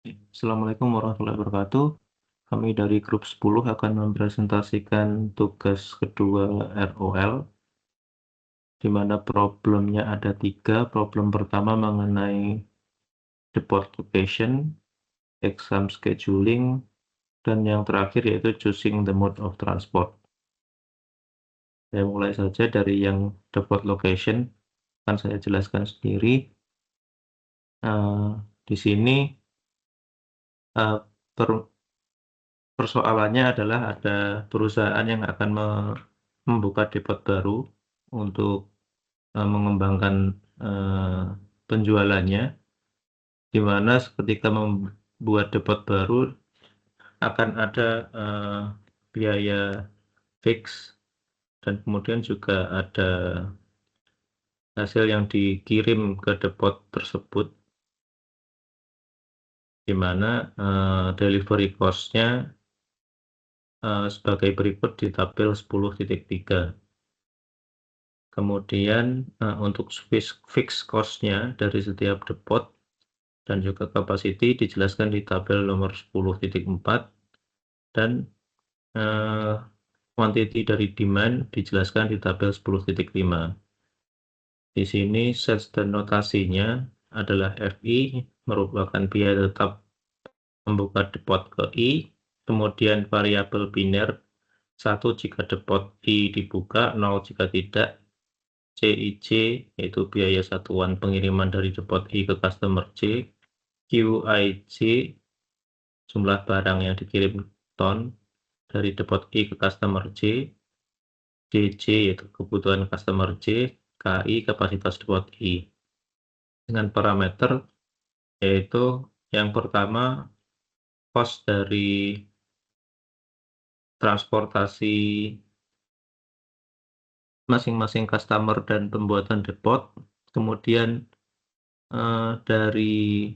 Assalamualaikum warahmatullahi wabarakatuh. Kami dari grup 10 akan mempresentasikan tugas kedua ROL, di mana problemnya ada 3. Problem pertama mengenai depot location, exam scheduling, dan yang terakhir yaitu choosing the mode of transport. Saya mulai saja dari yang depot location, akan saya jelaskan sendiri. Di sini eh, persoalannya adalah ada perusahaan yang akan membuka depot baru untuk mengembangkan penjualannya, di mana ketika membuat depot baru akan ada biaya fix, dan kemudian juga ada hasil yang dikirim ke depot tersebut, di mana delivery cost-nya sebagai berikut di tabel 10.3. Kemudian untuk fix cost-nya dari setiap depot dan juga capacity dijelaskan di tabel nomor 10.4, dan quantity dari demand dijelaskan di tabel 10.5. Di sini sets dan notasinya adalah FI merupakan biaya tetap membuka depot ke I, kemudian variabel biner 1 jika depot I dibuka, 0 jika tidak. CIC yaitu biaya satuan pengiriman dari depot I ke customer C. QIC jumlah barang yang dikirim ton dari depot I ke customer C. DC yaitu kebutuhan customer C. KI kapasitas depot I. Dengan parameter yaitu yang pertama cost dari transportasi masing-masing customer dan pembuatan depot, kemudian dari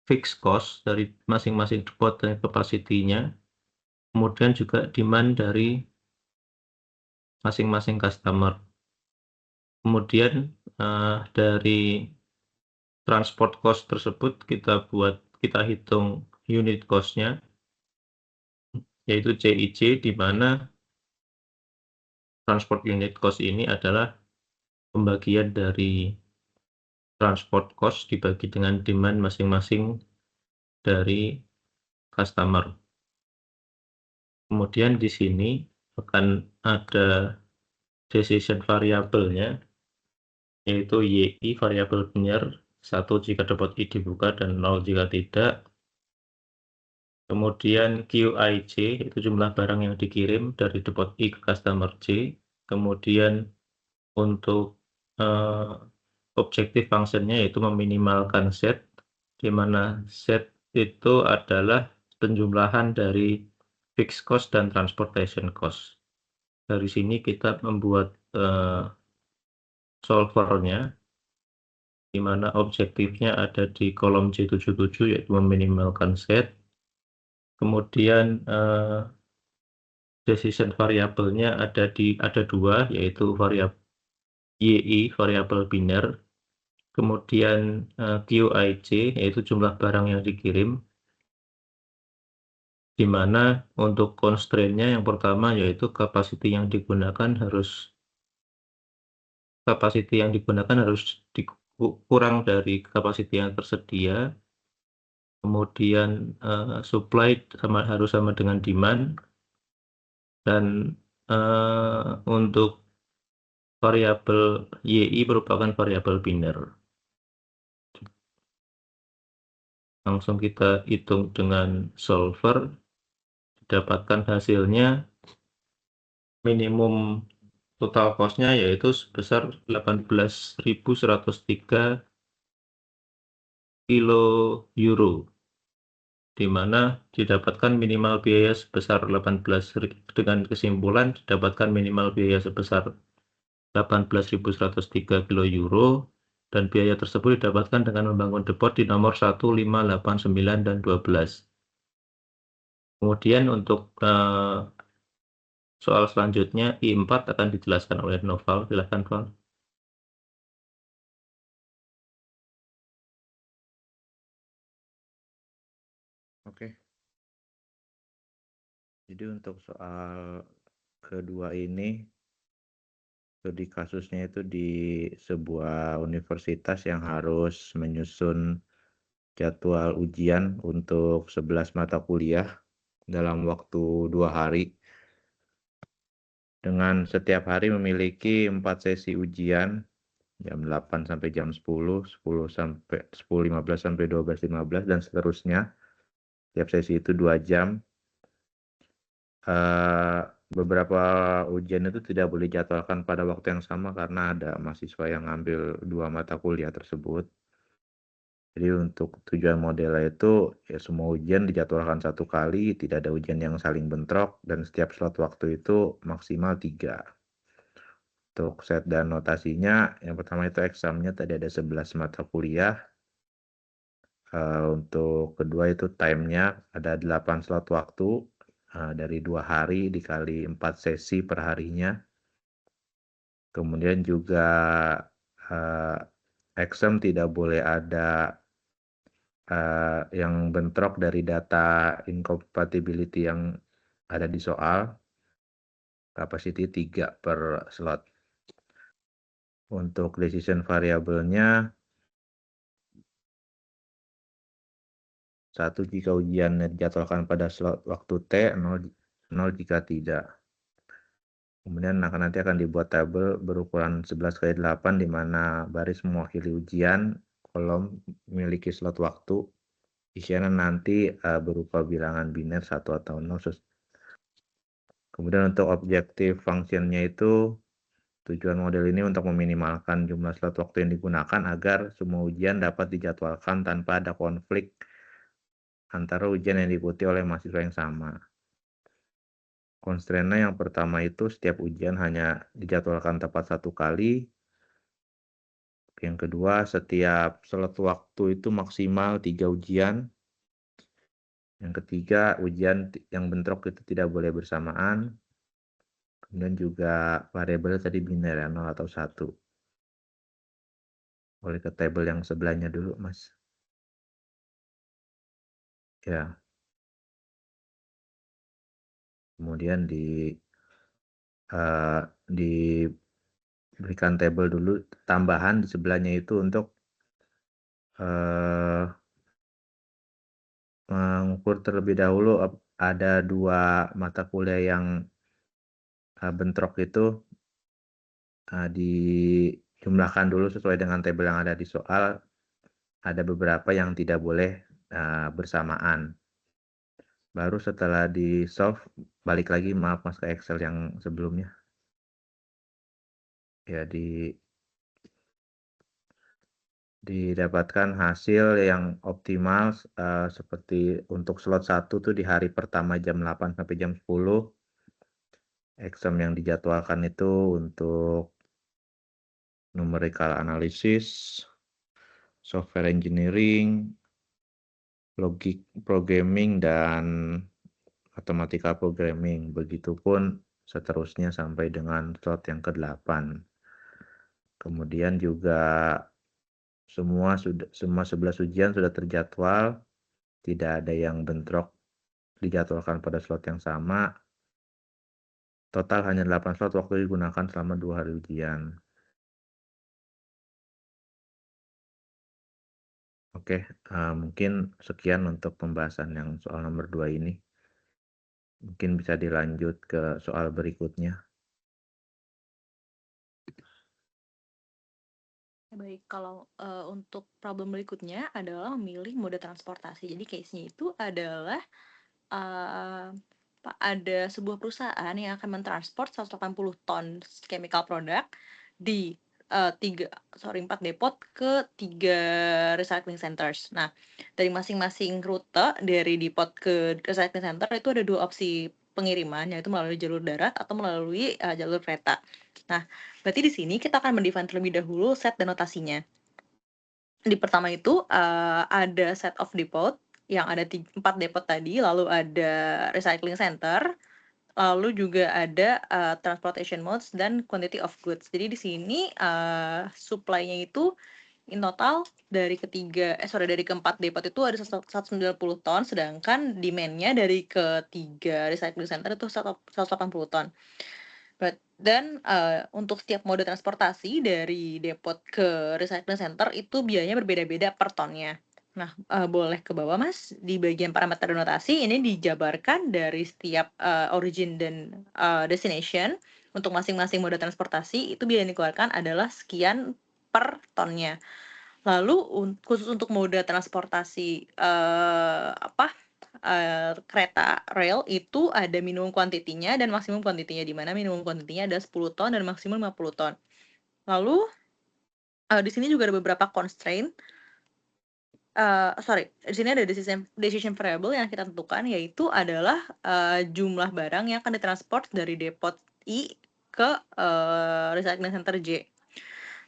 fixed cost dari masing-masing depot dan kapasitinya, kemudian juga demand dari masing-masing customer. Kemudian dari transport cost tersebut kita hitung unit cost-nya, yaitu CIC, di mana transport unit cost ini adalah pembagian dari transport cost dibagi dengan demand masing-masing dari customer. Kemudian di sini akan ada decision variabelnya, yaitu YI variabel biner 1 jika depot I dibuka dan 0 jika tidak. Kemudian QIC itu jumlah barang yang dikirim dari depot I ke customer C. Kemudian untuk objektif functionnya yaitu meminimalkan set, di mana set itu adalah penjumlahan dari fixed cost dan transportation cost. Dari sini kita membuat solvernya, di mana objektifnya ada di kolom C77 yaitu meminimalkan set. Kemudian decision variabelnya ada dua, yaitu variabel YI variabel biner, kemudian QIC yaitu jumlah barang yang dikirim, di mana untuk constraint-nya yang pertama yaitu kapasiti yang digunakan harus kurang dari kapasiti yang tersedia. Kemudian supply harus sama dengan demand, dan untuk variabel YI merupakan variabel biner. Langsung kita hitung dengan solver, didapatkan hasilnya minimum total cost-nya yaitu sebesar 18.103 kilo euro, di mana didapatkan minimal biaya sebesar 18.000, dengan kesimpulan didapatkan minimal biaya sebesar 18.103 kilo euro, dan biaya tersebut didapatkan dengan membangun depot di nomor 1, 5, 8, 9, dan 12. Kemudian untuk soal selanjutnya I4 akan dijelaskan oleh Noval. Silakan, Val. Oke. Jadi untuk soal kedua ini, studi kasusnya itu di sebuah universitas yang harus menyusun jadwal ujian untuk 11 mata kuliah dalam waktu 2 hari. Dengan setiap hari memiliki 4 sesi ujian, jam 8 sampai jam 10, 10.15 sampai 12.15 dan seterusnya. Tiap sesi itu 2 jam. Beberapa ujian itu tidak boleh dijadwalkan pada waktu yang sama karena ada mahasiswa yang ngambil 2 mata kuliah tersebut. Jadi untuk tujuan modelnya itu ya semua ujian dijadwalkan 1 kali, tidak ada ujian yang saling bentrok dan setiap slot waktu itu maksimal 3. Untuk set dan notasinya, yang pertama itu examnya tadi ada 11 mata kuliah. Untuk kedua itu time-nya ada 8 slot waktu, dari 2 hari dikali 4 sesi per harinya. Kemudian juga exam tidak boleh ada yang bentrok dari data incompatibility yang ada di soal. Capacity 3 per slot. Untuk decision variabelnya 1 jika ujiannya dijadwalkan pada slot waktu T, 0 jika tidak. Kemudian nanti akan dibuat tabel berukuran 11x8 di mana baris mewakili ujian, kolom memiliki slot waktu, isiannya nanti berupa bilangan biner 1 atau 0. Kemudian untuk objektif functionnya itu tujuan model ini untuk meminimalkan jumlah slot waktu yang digunakan agar semua ujian dapat dijadwalkan tanpa ada konflik antara ujian yang diikuti oleh mahasiswa yang sama. Constraint-nya yang pertama itu setiap ujian hanya dijadwalkan tepat 1 kali. Yang kedua, setiap slot waktu itu maksimal 3 ujian. Yang ketiga, ujian yang bentrok itu tidak boleh bersamaan. Kemudian juga variabel tadi biner ya, 0 atau 1. Boleh ke tabel yang sebelahnya dulu, Mas. Ya. Kemudian diberikan tabel dulu tambahan di sebelahnya itu untuk mengukur terlebih dahulu ada 2 mata kuliah yang bentrok itu dijumlahkan dulu sesuai dengan tabel yang ada di soal. Ada beberapa yang tidak boleh bersamaan. Baru setelah di solve balik lagi, maaf Mas, ke Excel yang sebelumnya. Ya, didapatkan hasil yang optimal seperti untuk slot 1 tuh di hari pertama jam 8 sampai jam 10. Exam yang dijadwalkan itu untuk numerical analysis, software engineering, logic programming, dan mathematical programming. Begitupun seterusnya sampai dengan slot yang ke-8. Kemudian juga semua 11 ujian sudah terjadwal, tidak ada yang bentrok dijadwalkan pada slot yang sama. Total hanya 8 slot waktu digunakan selama 2 hari ujian. Oke, mungkin sekian untuk pembahasan yang soal nomor 2 ini. Mungkin bisa dilanjut ke soal berikutnya. Baik, kalau untuk problem berikutnya adalah memilih mode transportasi. Jadi case-nya itu adalah ada sebuah perusahaan yang akan mentransport 180 ton chemical product di 4 depot ke 3 recycling centers. Nah, dari masing-masing rute dari depot ke recycling center itu ada 2 opsi pengiriman, yaitu melalui jalur darat atau melalui jalur kereta. Nah, berarti di sini kita akan mendefine terlebih dahulu set dan notasinya. Di pertama itu ada set of depot yang ada 4 depot tadi, lalu ada recycling center, lalu juga ada transportation modes dan quantity of goods. Jadi di sini supply-nya itu in total dari keempat depot itu ada 190 ton, sedangkan demand-nya dari ketiga recycling center itu 180 ton. Dan untuk setiap mode transportasi dari depot ke recycling center itu biayanya berbeda-beda per tonnya. Nah, boleh ke bawah Mas, di bagian parameter donasi ini dijabarkan dari setiap origin dan destination. Untuk masing-masing mode transportasi itu biaya yang dikeluarkan adalah sekian per tonnya. Lalu khusus untuk mode transportasi kereta rail itu ada minimum kuantitinya dan maksimum kuantitinya, di mana minimum kuantitinya ada 10 ton dan maksimum 50 ton. Lalu di sini juga ada beberapa constraint. Di sini ada decision variable yang kita tentukan, yaitu adalah jumlah barang yang akan ditransport dari depot I ke recycling center J.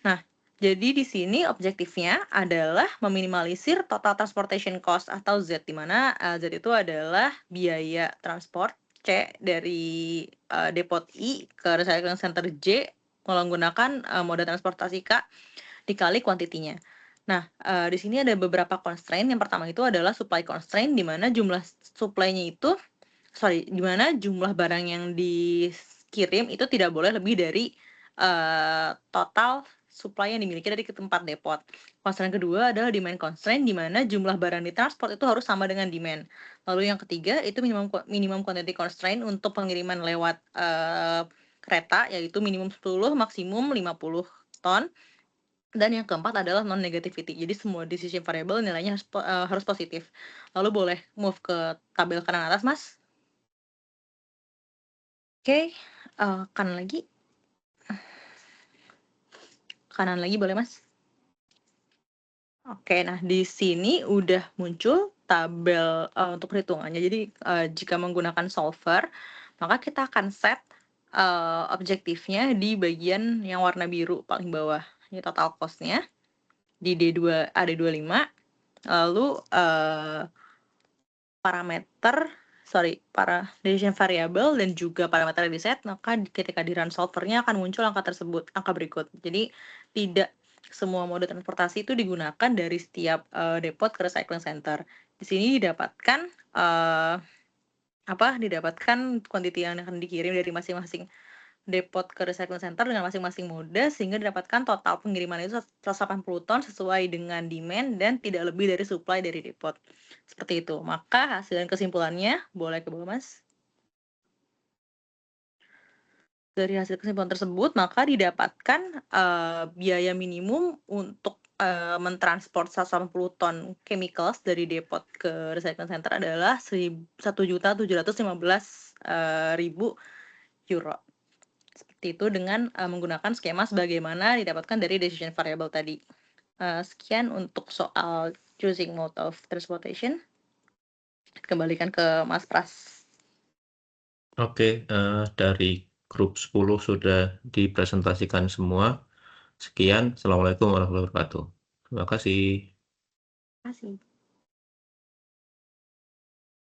Nah, jadi di sini objektifnya adalah meminimalisir total transportation cost atau Z, di mana Z itu adalah biaya transport, C dari depot I ke recycling center J menggunakan moda transportasi K dikali kuantitinya. Nah, di sini ada beberapa constraint. Yang pertama itu adalah supply constraint, di mana jumlah di mana jumlah barang yang dikirim itu tidak boleh lebih dari total supply yang dimiliki dari ketempat depot. Constraint kedua adalah demand constraint, di mana jumlah barang ditransport itu harus sama dengan demand. Lalu yang ketiga itu minimum quantity constraint untuk pengiriman lewat kereta, yaitu minimum 10, maksimum 50 ton. Dan yang keempat adalah non-negativity. Jadi semua decision variable nilainya harus positif. Lalu boleh move ke tabel kanan atas, Mas. Oke, kanan lagi. Kanan lagi boleh, Mas. Oke, nah di sini udah muncul tabel untuk perhitungannya. Jadi jika menggunakan solver, maka kita akan set objektifnya di bagian yang warna biru paling bawah. Ini total cost-nya di AD25. Lalu decision variable dan juga parameter di set, maka ketika di run solvernya akan muncul angka berikut. Jadi tidak semua mode transportasi itu digunakan dari setiap depot ke recycling center. Di sini didapatkan kuantiti yang akan dikirim dari masing-masing depot ke recycling center dengan masing-masing mode, sehingga didapatkan total pengiriman itu 180 ton sesuai dengan demand dan tidak lebih dari supply dari depot. Seperti itu. Maka hasil dan kesimpulannya boleh ke bawah, Mas. Dari hasil kesimpulan tersebut, maka didapatkan biaya minimum untuk mentransport 180 ton chemicals dari depot ke recycling center adalah 1.715.000 euro. Seperti itu dengan menggunakan skema sebagaimana didapatkan dari decision variable tadi. Sekian untuk soal choosing mode of transportation. Kembalikan ke Mas Pras. Oke, dari grup 10 sudah dipresentasikan semua. Sekian, Assalamualaikum warahmatullahi wabarakatuh. Terima kasih. Terima kasih.